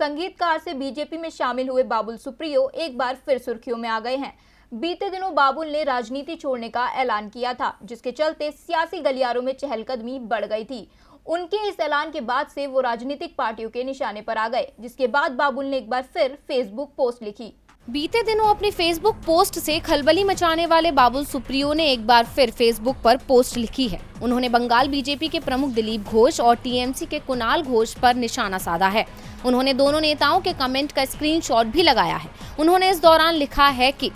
संगीतकार से बीजेपी में शामिल हुए बाबुल सुप्रियो एक बार फिर सुर्खियों में आ गए हैं। बीते दिनों बाबुल ने राजनीति छोड़ने का ऐलान किया था, जिसके चलते सियासी गलियारों में चहलकदमी बढ़ गई थी। उनके इस ऐलान के बाद से वो राजनीतिक पार्टियों के निशाने पर आ गए, जिसके बाद बाबुल ने एक बार फिर फेसबुक पोस्ट लिखी। बीते दिनों अपनी फेसबुक पोस्ट से खलबली मचाने वाले बाबुल सुप्रियो ने एक बार फिर फेसबुक पर पोस्ट लिखी है। उन्होंने बंगाल बीजेपी के प्रमुख दिलीप घोष और टीएमसी के कुणाल घोष पर निशाना साधा है। उन्होंने दोनों नेताओं के कमेंट का स्क्रीनशॉट भी लगाया है। उन्होंने इस दौरान लिखा है कि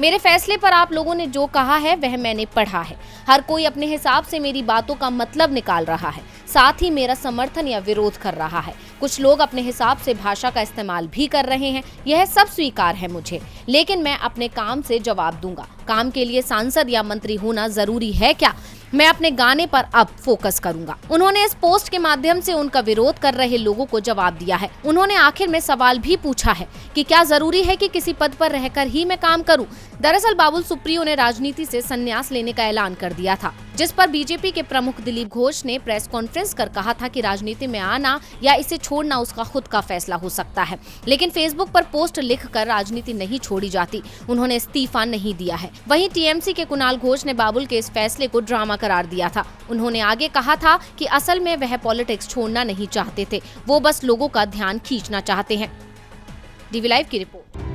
मेरे फैसले पर आप लोगों ने जो कहा है वह मैंने पढ़ा है। हर कोई अपने हिसाब से मेरी बातों का मतलब निकाल रहा है, साथ ही मेरा समर्थन या विरोध कर रहा है। कुछ लोग अपने हिसाब से भाषा का इस्तेमाल भी कर रहे हैं, यह सब स्वीकार है मुझे, लेकिन मैं अपने काम से जवाब दूंगा। काम के लिए सांसद या मंत्री होना जरूरी है क्या? मैं अपने गाने पर अब फोकस करूंगा। उन्होंने इस पोस्ट के माध्यम से उनका विरोध कर रहे लोगों को जवाब दिया है। उन्होंने आखिर में सवाल भी पूछा है कि क्या जरूरी है कि किसी पद पर रहकर ही मैं काम करूं? दरअसल बाबुल सुप्रियो ने राजनीति से संन्यास लेने का ऐलान कर दिया था, जिस पर बीजेपी के प्रमुख दिलीप घोष ने प्रेस कॉन्फ्रेंस कर कहा था कि राजनीति में आना या इसे छोड़ना उसका खुद का फैसला हो सकता है, लेकिन फेसबुक पर पोस्ट लिखकर राजनीति नहीं छोड़ी जाती। उन्होंने इस्तीफा नहीं दिया है। वहीं टीएमसी के कुणाल घोष ने बाबुल के इस फैसले को ड्रामा करार दिया था। उन्होंने आगे कहा था कि असल में वह पॉलिटिक्स छोड़ना नहीं चाहते थे, वो बस लोगों का ध्यान खींचना चाहते हैं। डीवी लाइव की रिपोर्ट।